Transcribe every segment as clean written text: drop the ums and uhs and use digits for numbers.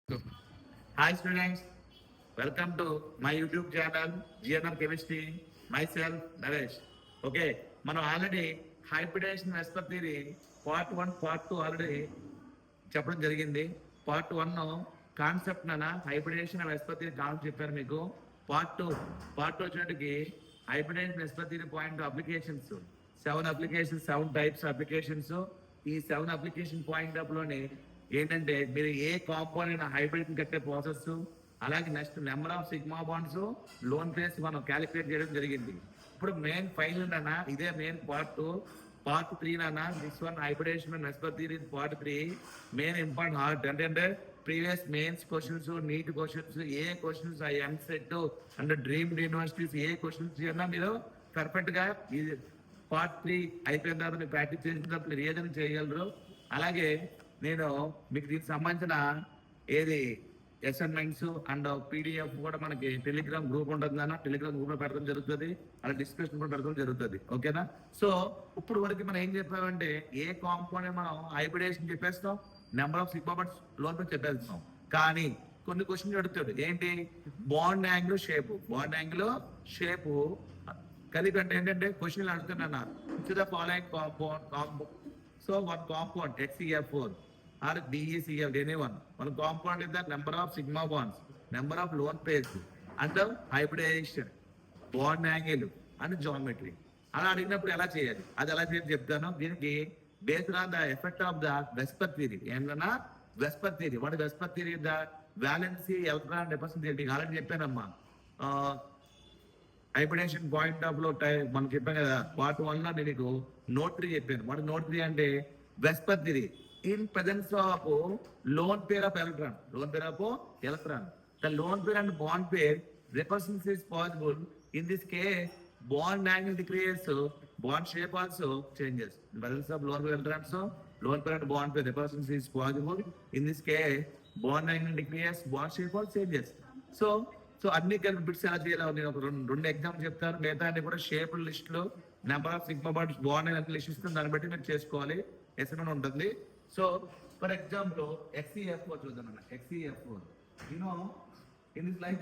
Hi students, welcome to my YouTube channel GNR Chemistry. Myself Naresh. Okay, మనం already hybridisation VSEPR theory part 1 part 2 already చెప్పడం జరిగింది. Part 1 concept నానా hybridisation VSEPR theory concept చెప్పాను మీకు. Part 2 వచ్చేటికి hybridisation VSEPR theory point applications 7 types applications. ఈ 7 application point of లోని ఏంటంటే మీరు ఏ కాంపోనెంట్ హైబ్రిడ్ కట్టే ప్రాసెస్, అలాగే next number of sigma bonds lone pairs మనం క్యాలిక్యులేట్ చేయడం జరిగింది. ఇప్పుడు మెయిన్ ఫైనల్ అన్న ఇదే మెయిన్ పార్ట్ 3 నాన్న this one hybridisation VSEPR theory part 3 main important part అంటే previous mains questions, NEET questions, ఏ క్వశ్చన్స్ ఆ ఎంసెట్ అండ్ డ్రీమ్ యూనివర్సిటీస్ ఏ క్వశ్చన్స్ అన్నా మీరు పర్ఫెక్ట్ గా ఇది పార్ట్ 3 అయిపోయిన తర్వాత మీరు ప్రాక్టీస్ చేసిన తర్వాత మీరు ఏదైనా చేయగలరు. అలాగే నేను మీకు దీనికి సంబంధించిన ఏది అసైన్మెంట్స్ అండ్ పీడిఎఫ్ కూడా మనకి టెలిగ్రామ్ గ్రూప్ ఉంటుంది అన్న, టెలిగ్రామ్ గ్రూప్ లో పెడతాం జరుగుతుంది, అలా డిస్కషన్ కూడా పెడతాం జరుగుతుంది. ఓకేనా? సో ఇప్పుడు వరకు మనం ఏం చెప్పామంటే ఏ కాంపోనెంట్ మనం హైబ్రిడేషన్ చెప్పేస్తాం, number of sigma bonds lone చెప్పేస్తాం. కానీ కొన్ని క్వశ్చన్స్ అడుగుతాడు, ఏంటి బాండ్ యాంగిల్ షేప్ కలిపి అంటే ఏంటంటే క్వశ్చన్ అడుగుతున్నా the following compound. So one compound HCF4 or BeCl, anyone. One compound is the number of sigma bonds, number of lone pairs, and the hybridization, bond angle, and geometry. అలా అడిగినప్పుడు ఎలా చేయాలి, అది ఎలా చేయాలి చెప్తాను. దీనికి based on the effect of the VSEPR theory. ఏంటన్నా VSEPR theory, what VSEPR theory the valency electron deposition theory. Already చెప్పానమ్మా, హైబ్రిడేషన్ పాయింట్ ఆఫ్ లో మనం చెప్పాను కదా పార్ట్ 1 లో నేను నోట్ 3 చెప్పాను. వాటి నోట్ 3 అంటే VSEPR theory in presence of lone pair of electron, the lone pair and bond pair repressions is possible. In this case bond angle decreases, bond shape also changes. In presence of lone pair electrons, lone pair and bond pair repressions is possible. In this case bond angle decreases, bond shape also changes. So అన్ని కలిపి bits ఎలా చేయాలి నేను ఒక రెండు example చెప్తాను. మిగతా అన్ని కూడా షేప్ లిస్ట్ లో number of sigma bonds bond angle list ఇస్తుంది, దాన్ని బట్టి మీరు చేసుకోవాలి. ఎస్ఎన్ ఉంటుంది. So, for example, HCF4 చూద్దాం అన్న. HCF4, in this line,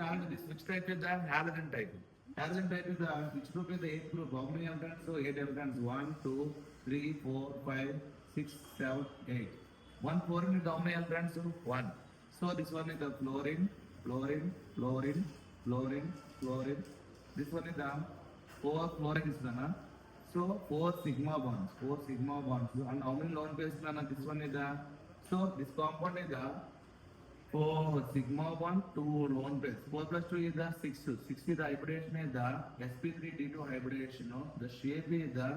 which type is the halogen type? Halogen type is the which group is the 8th group? How many electrons? So 8 electrons. 1, 2, 3, 4, 5, 6, 7, 8. 1 fluorine is how many electrons? 1. So this one is the fluorine. This one is the 4 fluorine is the so 4 sigma bonds, and how many lone pairs nana? This one is the, so this compound is the 4 sigma bond, 2 lone pairs. 4 plus 2 is the 6. 6 is the hybridation is the sp3d2 hybridation. The shape is the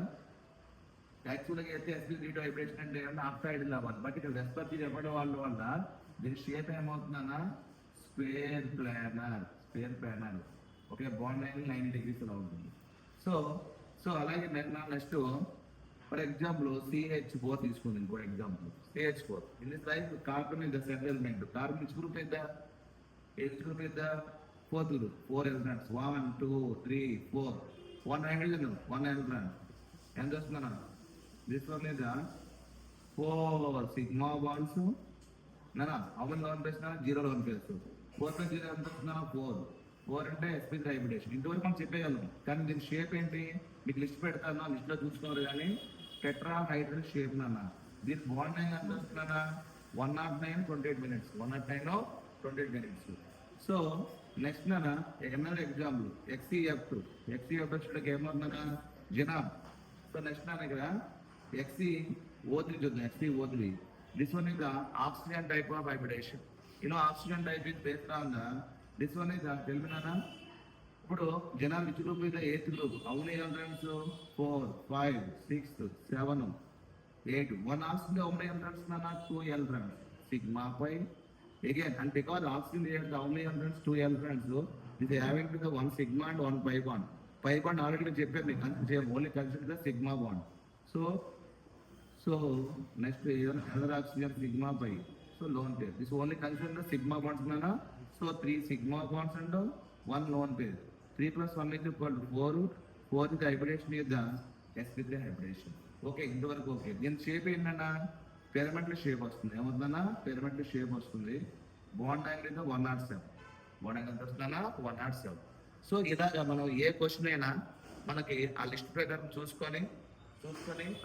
actually sp3d2 hybridation and oxide level, but it is respect evadu valla this shape ఏమవుతుందన్నా square planar. Okay, bond angle 90 degrees అలా ఉంటుంది. So అలాగే next for example CH4 తీసుకుంది. ఇంకో example CH4. In this life carbon is the central element. Carbon which group is the fourth group. 4 elements 1, 2, 3, 4. 1 hydrogen 1 element. ఎంత వస్తుందన్నా? This one is the 4 sigma bonds నా అవన్ lone pairs 0 lone pairs. 4 plus 0 ఎంత వస్తుందన్నా? 4 అంటే sp3 hybridisation. ఇంతవరకు మనం చెప్పేయగలం, కానీ దీని షేప్ ఏంటి మీకు లిస్ట్ పెడతాను, లిస్ట్ లో చూసుకోవాలి. కానీ టెట్రా హైడ్రల్ షేప్ నాన్న. దీని బాండ్ యాంగిల్ ఎంత వస్తుందన్నా? 109 28 minutes. 109 28 minutes. సో నెక్స్ట్ నాన్న ఎన్నో ఎగ్జాంపుల్ HCF2 వచ్చేటికి ఏమవుతుందన్నా? జనాబ్. సో నెక్స్ట్ నాన్న ఇక్కడ HCO3 చూద్దాం. HCO3, this one is the oxygen type of hybridisation. Oxygen type is based on the this one is తెలుగునా. ఇప్పుడు జనాలు విచ్ గ్రూప్ మీద 8th గ్రూప్. అవును electrons 4, 5, 6, 7, 8. 1 oxygen how many electrons nana? 2 electrons. Sigma pi again, and because oxygen has how many electrons? 2 electrons. So this is having to the 1 sigma and 1 pi bond. Pi bond already చెప్పాను మీకు, only consider the sigma bond. So next another oxygen sigma pi. So lone pair. This only consider the sigma bonds nana. So 3 sigma bonds and 1 lone pair. 3 plus 1 is equal to 4. 4 is the hybridation is the sp3 hybridation. Okay, ఇంతవరకు okay. దీని shape ఏంటన్నా? Pyramid shape వస్తుంది. ఏమవుతుందన్నా? Pyramid shape వస్తుంది. Bond angle 107. Bond angle ఎంత వస్తుందన్నా 107. So ఇలాగా మనం ఏ question అయినా మనకి ఆ లిస్ట్ ప్రకారం చూసుకొని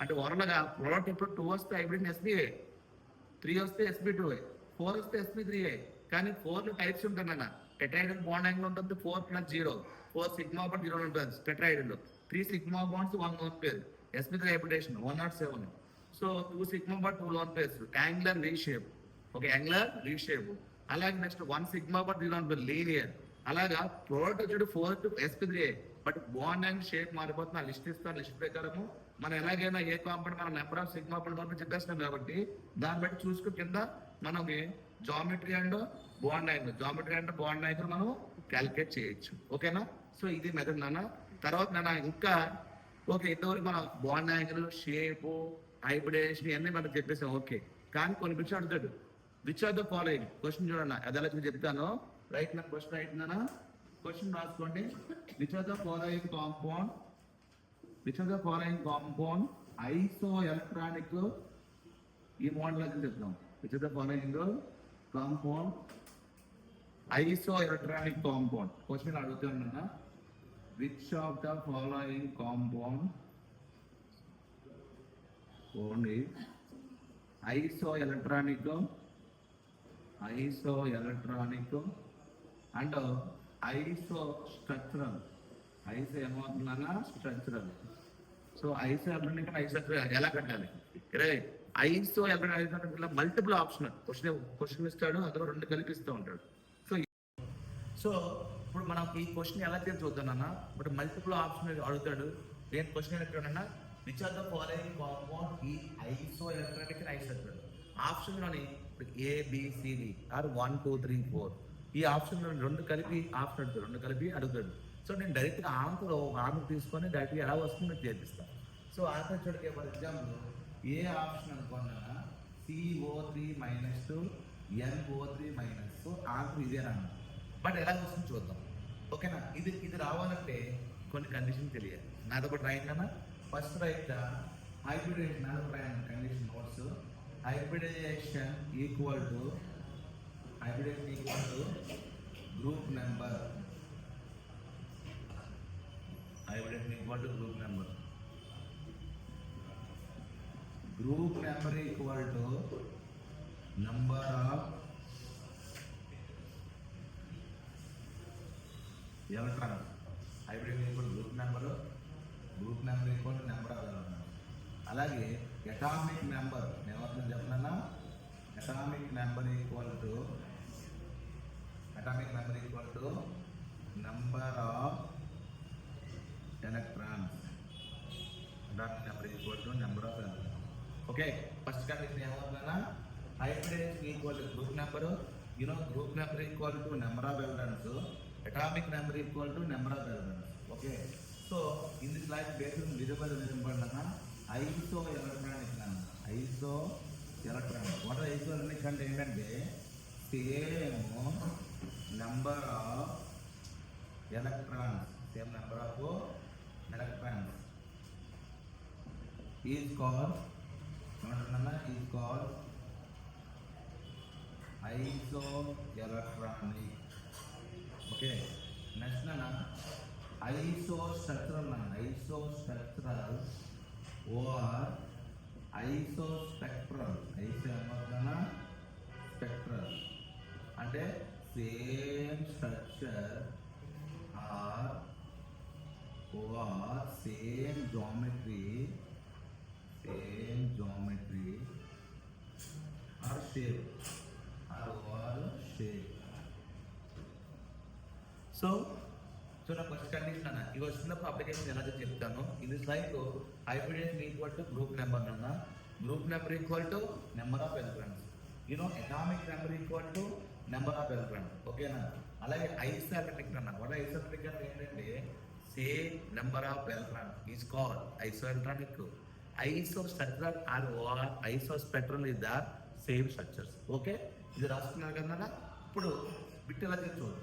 అంటే ఓవరాల్గా ప్రోడక్ట్ ఇప్పుడు 2 వస్తే హైబ్రిడ్ ఎస్బీఏ, 3 వస్తే SB2A, 4 వస్తే SB3A. కానీ 4 టైప్స్ ఉంటాయన్న. టెట్రాయిడల్ బాండ్ యాంగిల్ ఉంటుంది 4 + 0, 4 సిగ్మా బాండ్ 0 ఉంటుంది tetrahedral, 3 sigma bonds 1 lone pair, SB3 hybridisation 107. So 2 sigma bond 2 lone pairs, angular reshape. Okay, angular reshape. అలాగే next 1 sigma bond 0 lone pair, linear. అలాగా product వచ్చి 4 to SB3A. But bond angle shape మారిపోతుంది. ఆ list ఇస్తారు. List ప్రకారము మనం ఎలాగైనా ఏ కాంపౌండ్ మన నెంబర్ ఆఫ్ సిగ్మా బాండ్ చెప్పేస్తాం కాబట్టి దాన్ని బట్టి చూసుకుని కింద మనకి జామెట్రీ అండ్ బాండ్ యాంగిల్ మనం క్యాలిక్యులేట్ చేయొచ్చు. ఓకేనా? సో ఇది మెథడ్ నాన్న. తర్వాత నాన్న ఇంకా ఓకే, ఇంతవరకు మనం బాండ్ యాంగిల్, షేపు, హైబ్రిడేషన్ ఇవన్నీ మనం చెప్పేసాం. ఓకే, కానీ కొన్ని విషయాలు అడుగుతాడు. Which are the following question చూడండి, అది ఎలా చెప్తాను. రైట్ నా క్వశ్చన్ రైట్ నాన్న. క్వశ్చన్ రాసుకోండి. Which are the following compound isoelectronic, ఈ మోడల్ అని చెప్తాం. Which are the following compound isoelectronic compound. Question అడుగుతున్నా, which of the following compound only isoelectronic and isostructural. Iso ఏమవుతుందన్నా structural. So isoelectronic, iso ఎలా కట్టాలి? Isoelectronic multiple option question ఇస్తాడు, అందులో 2 కల్పిస్తూ ఉంటాడు. So ఇప్పుడు మనం ఈ క్వశ్చన్ ఎలా తీర్చి చూద్దామన్నా, ఇప్పుడు మల్టిపుల్ ఆప్షన్ అడుగుతాడు. నేను క్వశ్చన్ ఎక్కడన్నా which are the following compound ఈ isoelectronic and isoelectronic ఆప్షన్లోని ABCD ఆర్ 1 2 3 4 ఈ ఆప్షన్ 2 కలిపి అడుగుతాడు. సో నేను డైరెక్ట్గా ఆన్సర్ తీసుకొని డైరెక్ట్గా ఎలా వస్తుందో చేపిస్తాను. సో ఆన్సర్ చూడకే ఫర్ ఎగ్జాంపుల్ ఏ ఆప్షన్ అనుకున్నా CO3 - 2 NO3 - సో ఆన్సర్ ఇదేనా, బట్ ఎలా వస్తుంది చూద్దాం. ఓకేనా? ఇది రావాలంటే కొన్ని కండిషన్ తెలియాలి. నాతో పాటు రాయండి అన్న. ఫస్ట్ రైట్ హైబ్రిడేషన్, నాతో రాయండి condition notes. Hybridisation equal to group number. Group number equal to number of electrons. Hybrid equal to group number equal to number of electrons. అలాగే atomic number ఏమవుతుందో చెప్పనా, atomic number equal to number of electrons. Atomic number equal to number of electrons. Okay, first condition ఏమవుతుందన్నా, hybridisation equal to group number, group number equal to number of electrons, atomic number equal to number of electrons. Okay, so in this like basic visible అన్న isoelectronic what isoelectronic అంటే ఏంటంటే same number of electrons is called isoelectronic. Okay, next isostructural or ఐసో spectral. Spectral అంటే same structure or or same geometry or shape so నా first condition అన్న ఇవి వచ్చినప్పుడు application ఎలా చెప్తాను. ఇది like hybridisation equal to group number అన్న, group number equal to number of electrons, atomic number equal to number of electrons. ఓకేనా? అలాగే ఐసోఎలక్ట్రిక్ అన్న, వాట్ ఐసోఎలక్ట్రిక్ అంటే ఏంటంటే same number of electrons is called isoelectronic. Isostructural or O R ఐసో spectral is the same structures. Okay, ఇది రాసుకున్నారు కదా. ఇప్పుడు bit ఎలా చూద్దాం.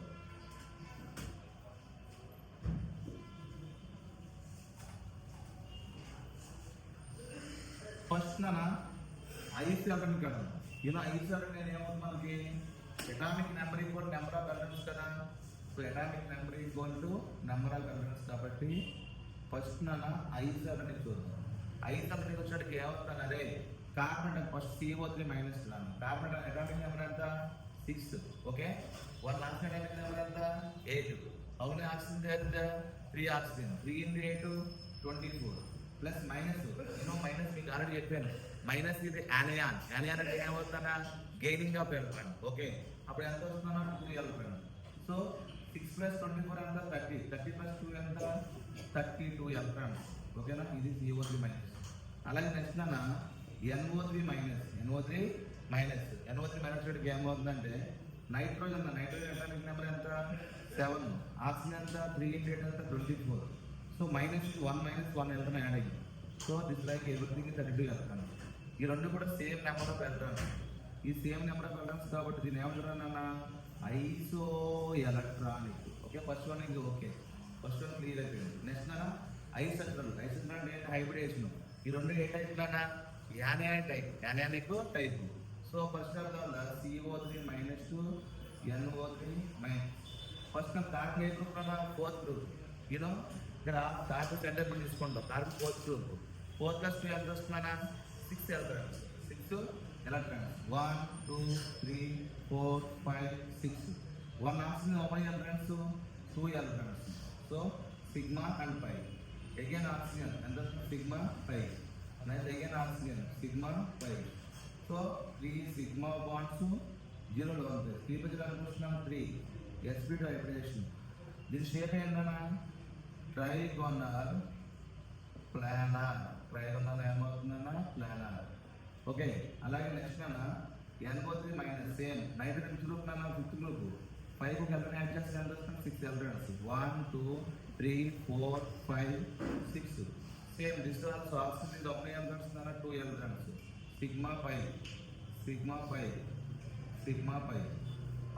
ఫస్ట్ ఐసో ఎలక్ట్రానిక్ కదా, ఐసో ఎలక్ట్రానిక్ ఏమవుతుంది మనకి atomic number equal number of elements కదా. So atomic number equal to number of elements కాబట్టి ఫస్ట్ నాన్న I7 చూద్దాం. I7 వచ్చేటికి ఏమవుతాను అదే కార్బన్ ఫస్ట్ CO3 మైనస్ నాన్న. కార్బన్ అటామిక్ నెంబర్ ఎంత 6. ఓకే, 1 అటామిక్ నెంబర్ ఎంత 8. అవును ఆక్సిజన్ ఎంత 3 oxygen. 3 into 8 24 plus minus minus మీకు ఆల్రెడీ చెప్పాను. మైనస్ ఇది యానియాన్. యానియాన్ అంటే ఏమవుతానా గెయినింగ్ ఆఫ్ ఎలక్ట్రాన్. ఓకే, అప్పుడు ఎంత వస్తున్నా 2 ఎలక్ట్రాన్. సో 6 + 24 ఎంత 30. 30 + 2 ఎంత 32 ఎలక్ట్రాన్. ఓకేనా, ఇది CO3 మైనస్. అలాగే నెక్స్ట్ అన్న NO3 minus. NO3 minus. NO3 minus వీటికి ఏమవుతుందంటే నైట్రోజన్. నైట్రోజన్ అటామిక్ నెంబర్ ఎంత 7. ఆక్సిజన్ ఎంత 3 into 8 ఎంత 24. సో -1 - 1 ఎలక్ట్రాన్ యాడ్ అయ్యింది. So this like everything 32 electron. ఈ రెండు కూడా సేమ్ నెంబర్ ఆఫ్ ఎలక్ట్రాన్స్. ఈ సేమ్ నెంబర్ ఆఫ్ ఎలక్ట్రాన్స్ కాబట్టి దీన్ని ఏమంటారన్న isoelectronic. Okay, first one ఇది ఓకే, ఫస్ట్ వన్ క్లియర్ అయిపోయింది. నెక్స్ట్ అన్న ఐసోట్రల్. ఐసోట్రల్ అంటే హైబ్రిడేషన్. ఈ రెండు ఏ టైప్ అన్న anion type, anionic type. So first of all CO3 - 2 NO3 - first carbon A group అన్న 4th గ్రూప్. యూనో ఇక్కడ కార్బన్ సెంటర్ తీసుకుంటాం. Carbon 4th group. 4 + 2 ఎంత వస్తుందన్న 6 electrons. 6 electrons 1 2 3 4 5 6. 1 oxygen open electrons 2 electrons. So sigma and pi. Again oxygen ఎంత sigma pi. Next again oxygen sigma pi. So 3 sigma bonds 0 లో ఉంటాయి. 3 + 0 అనుకుంటున్నాం 3. sp2 hybridisation. దీని shape ఏంటన్నా ట్రైగోనల్ ప్లానర్. ట్రైగోనల్ ఏమవుతుందన్నా planar. Okay, అలాగే నెక్స్ట్ అన్న NO3 minus. Same nitrogen group అన్న 5th గ్రూప్. 5 ఎలక్ట్రాన్ యాడ్ చేస్తే ఎంత వస్తుంది 6 electrons. 1 2 3 4 5 6. Same distance oxygen open ఎంత వస్తుందన్న 2 electrons. Sigma pi sigma pi sigma pi.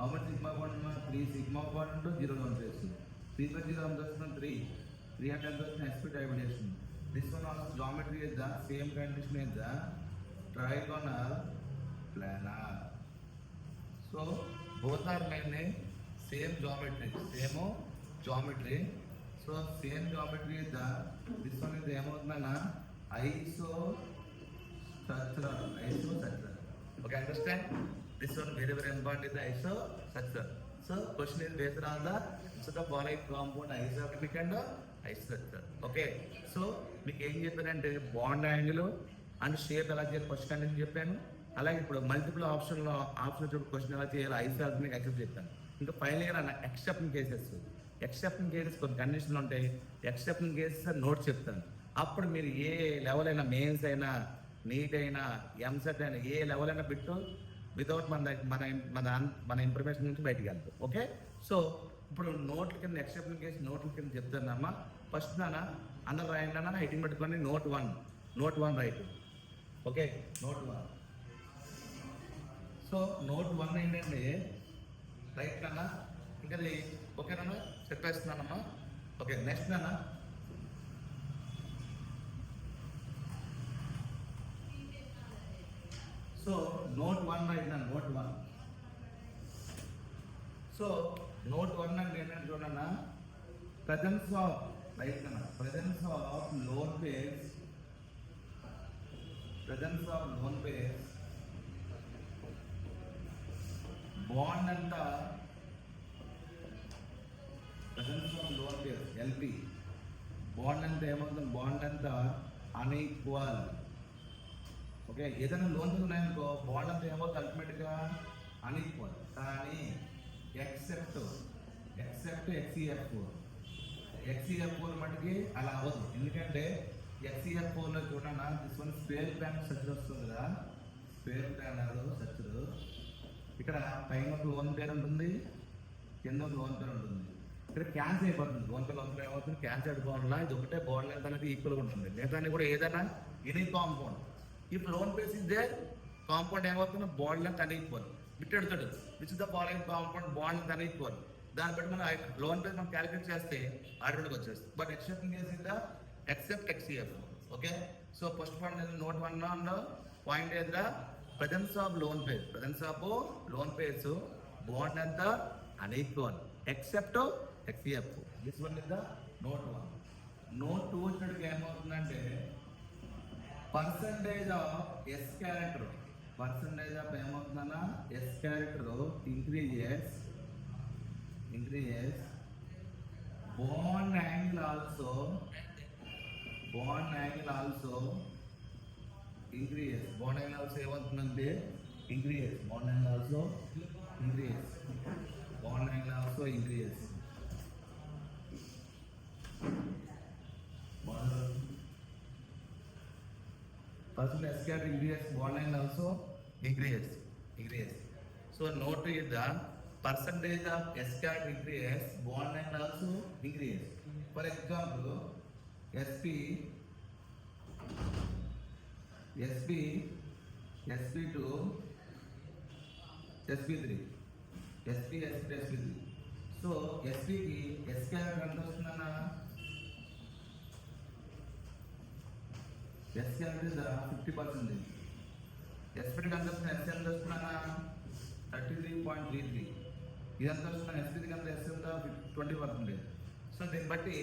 అవును సిగ్మా బాండ్ 3 సిగ్మా బాండ్ 0 లో ఉంటుంది. 3 + 0 ఎంత వస్తుంది 3. 3 అంటే ఎంత వస్తుంది sp2 hybridisation. This one also geometry is the same condition is the trigonal planar. So both are mainly same geometry. So same geometry is the this one is the emotna isostructural. Okay, understand? This one very important is the isostructural. So question is based on the following compound isotopic and isostructural. Okay, so మీకు ఏం చెప్పానంటే bond angle and shape ఎలా చేయాలి first condition చెప్పాను. అలాగే ఇప్పుడు multiple option question ఎలా చేయాలి ఐసోటోపిక్ యాక్సెప్ట్ చెప్పాను. ఇంకా ఫైనల్గా ఎక్సెప్షన్ కేసెస్ కొన్ని కండిషన్లు ఉంటాయి. ఎక్సెప్షన్ కేసెస్ నోట్స్ చెప్తాను. అప్పుడు మీరు ఏ లెవెల్ అయినా మెయిన్స్ అయినా నీట్ అయినా ఎంసెట్ అయినా ఏ లెవెల్ అయినా పెట్టు వితౌట్ మన ఇన్ఫర్మేషన్ నుంచి బయటికి వెళ్తాం. ఓకే, సో ఇప్పుడు నోట్ల కింద ఎక్సెప్షన్ కేసు నోట్ల కింద చెప్తానమ్మా. ఫస్ట్ అందరూ రాయండి అన్న హైటింగ్ పెట్టుకొని note 1 right. Okay, note 1. So note 1 ఏంటంటే రైట్ అన్న. ఇంకా ఓకేనా చెప్పేస్తున్నానమ్మా. ఓకే, నెక్స్ట్ అన్న సో నోట్ 1 రైట్ అన్న. నోట్ 1. సో నోట్ 1 అంటే ఏంటంటే చూడన్నా ప్రజెన్స్ ఆఫ్ రైట్ అన్న presence of lone pairs bond అంతా presence of lone pairs LP bond అంతా ఏమవుతుంది బాండ్ అంతా అన్ఈక్వల్. ఓకే, ఏదైనా లోన్స్ ఉన్నాయనుకో బాండ్ అంతా ఏమవుతుంది అల్టిమేట్గా అన్ఈక్వల్. కానీ ఎక్సెప్ట్ XeF4 మటుకి అలా అవ్వదు. ఎందుకంటే XeF4లో చూడన్నా this one square plan structure వస్తుంది కదా. స్క్వేర్ ప్లాన్ స్ట్రక్చర్ ఇక్కడ పైన ఒక లోన్ పేరు ఉంటుంది, కింద ఒక లోన్ పేరు ఉంటుంది. ఇక్కడ క్యాన్సర్ అయిపోతుంది. లోన్ పేరు ఏమవుతుంది క్యాన్సర్ అయిపోవడం. ఇది ఒకటే బాండ్ లెంత్ అనేది ఈక్వల్గా ఉంటుంది. మిగతా కూడా ఏదైనా ఎనీ కాంపౌండ్ ఇప్పుడు lone pairs is there compound ఏమవుతుంది బాండ్ లెంత్ అన్ఈక్వల్. బిట్టెడుతాడు which the following compound bond length unequal. దాన్ని బట్టి మనం లోన్ పేస్ మనం క్యాలిక్యులేట్ చేస్తే ఆటోమేటిక్ వచ్చేస్తుంది. But exception case in the except XeF. Okay, so first point note 1 point is the presence of loan phase bond and the unequal except XF. This one is the note 1. Note 2 వచ్చినట్టుగా ఏమవుతుందంటే percentage of s character, percentage of ఏమవుతుందన్నా s character increases bond angle also increase. Bond angle also ఏమవుతుందంటే increase. Bond angle also increase. Bond angle also increase. Person S cat increase, bond angle also increase. So note is the percentage of S cat increase, bond angle also increase. For example, SP to SP3. So SP की S cat ఎంత వస్తుందన్నా S cat is 50%. SP కంటే S ఎంత వస్తుందన్నా 33.33. ఇదంతా వస్తున్న SP కంటే S ఎంత 20%. So దీన్ని బట్టి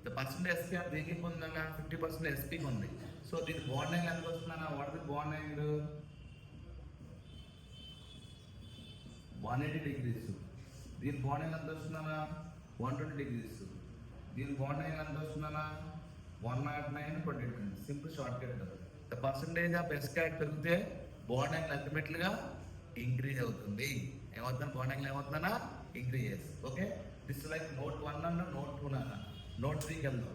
ద పర్సెంట్ S cat దేనికి పొందన్నా 50% SP కి ఉంది. సో దీని బాండ్ యాంగిల్ ఎంత వస్తుందన్నా what is bond angle 180 degrees. దీని బాండ్ యాంగిల్ ఎంత వస్తుందన్నా 120 degrees. దీని బాండ్ యాంగిల్ ఎంత వస్తుందన్నా 109.8. Simple short cut. The percentage of s cat పెరిగితే బాండ్ యాంగిల్ అల్టిమేట్లీగా ఇంక్రీజ్ అవుతుంది. ఏమవుతుంది బాండ్ యాంగిల్ ఏమవుతుందన్నా increases. Okay, this like note 1 అన్న నోట్ 2 అన్న. నోట్ 3కి వెళ్దాం.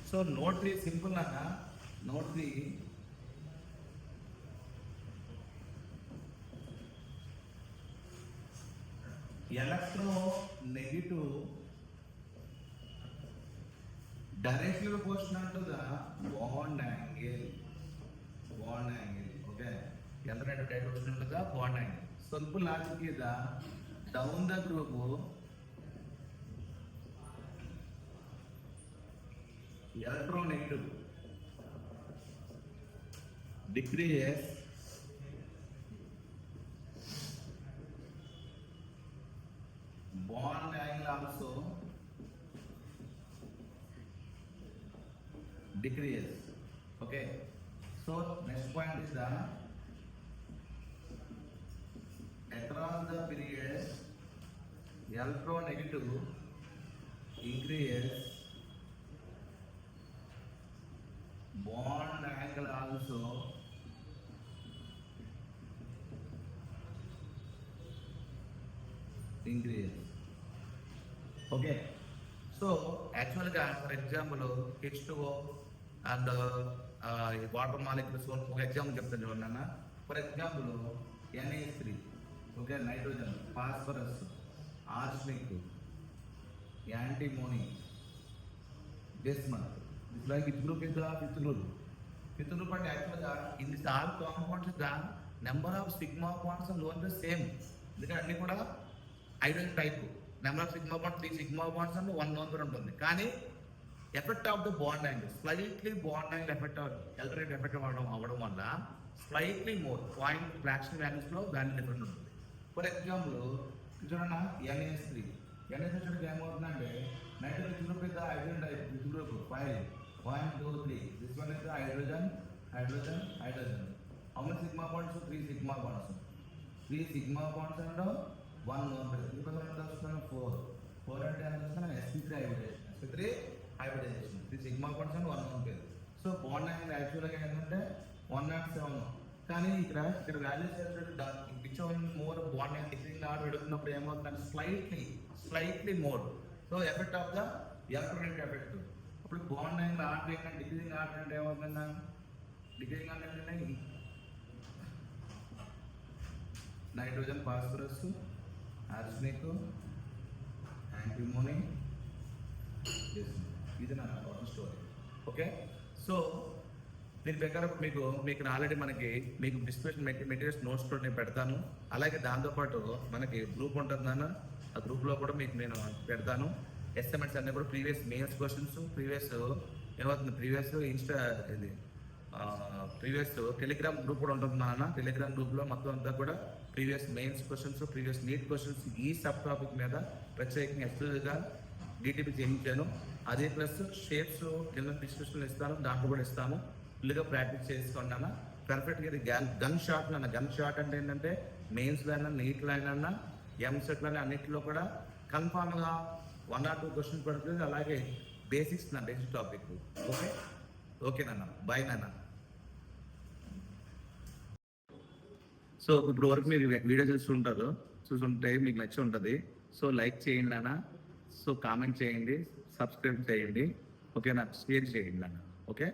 సో నోట్ 3 సింపుల్ అన్న. Note 3 electronegative directly proportional to the bond angle. Okay, electronegative directly proportional to the bond angle. Simple logic is the down the group electronegative decreases bond angle also decreases. Okay, so next point is the across the period electronegative increases, bond angle also increases. Okay, so actually for example H2O and water molecules ఒక example చెప్తాను చూడండి అన్న. For example Na3, okay, nitrogen, phosphorus, arsenic, antimony, bismuth. It's like it group is the fifth group. But actually in this all compounds the number of sigma bonds are the same. ఎందుకంటే అన్ని కూడా ideal type. Number of sigma bonds 3 sigma bonds అంటే 1 1 ఉంటుంది. కానీ effect of the bond angle slightly bond angle effect electric effect అవ్వడం వల్ల slightly more point fraction వాల్యూస్లో value different ఉంటుంది. ఫర్ ఎగ్జాంపుల్ చూడన్నా NaS3 వచ్చేటికి ఏమవుతుందంటే nitrogen group is the hydrogen type. This group 5 1 2 3. This one is the hydrogen. How many sigma bonds? 3 sigma bonds. 3 sigma bonds and 1 1. ఇప్పుడు ఎంత వస్తుంది? 4 అంటే ఎంత వస్తుంది? sp3 hybridisation. 3 sigma bonds and 1 1. So bond angle యాక్చువల్గా ఏంటంటే 107. కానీ ఇక్కడ values pitch more bond angle decreasing order పెడుతున్నప్పుడు ఏమవుతుందంటే slightly more. So effect of the electronegative effect. అప్పుడు బాండ్ యాంగిల్ ఆర్డర్ ఏంటంటే డిక్రీజింగ్ ఆర్డర్ అంటే ఏమవుతుందా? డిక్రీజింగ్ ఆర్డర్ అంటే నైట్రోజన్, ఫాస్ఫరస్, ఆర్సెనిక్, యాంటీమోనీ, ఇది నా టోటల్ స్టోరీ. ఓకే, సో దీని ప్రకారం మీకు ఆల్రెడీ మీకు డిస్క్రిప్షన్ మెటీరియల్స్ నోట్స్ కూడా నేను పెడతాను. అలాగే దాంతోపాటు మనకి గ్రూప్ ఉంటుందన్న ఆ గ్రూప్లో కూడా మీకు నేను పెడతాను. ఎస్ఎంఎస్ అన్నీ కూడా ప్రీవియస్ మెయిన్స్ క్వశ్చన్స్, ప్రీవియస్ ఏమవుతుంది, ప్రీవియస్ ఇన్స్టా ఇది ప్రీవియస్ టెలిగ్రామ్ గ్రూప్ కూడా ఉంటుంది నాన్న. టెలిగ్రామ్ గ్రూప్లో మొత్తం అంతా కూడా previous mains questions, previous NEET questions ఈ సబ్ టాపిక్ మీద ప్రత్యేకంగా ఎక్స్క్లూజివ్గా డిటిపి చేయించాను. అదే ప్లస్ షేప్స్ కింద డిస్క్రిప్షన్ ఇస్తాను, దాంట్లో కూడా ఇస్తాను. ఫుల్గా ప్రాక్టీస్ చేసుకోండి అన్న. పర్ఫెక్ట్గా ఇది గన్ షాట్ అన్న. గన్ షాట్ అంటే ఏంటంటే మెయిన్స్లో అయినా, నీట్లో అయినా, ఎంసెట్లో అన్నింటిలో కూడా కన్ఫామ్గా 1 or 2 క్వశ్చన్స్ పడుతుంది. అలాగే బేసిక్స్ నా బేసిక్ టాపిక్. ఓకే ఓకే నాన్న, బాయ్ నాన్న. సో ఇప్పుడు వరకు మీరు వీడియో చూస్తుంటే మీకు నచ్చి ఉంటుంది. సో లైక్ చేయండి నాన్న, సో కామెంట్ చేయండి, సబ్స్క్రైబ్ చేయండి, ఓకేనా, షేర్ చేయండి నాన్న. ఓకే.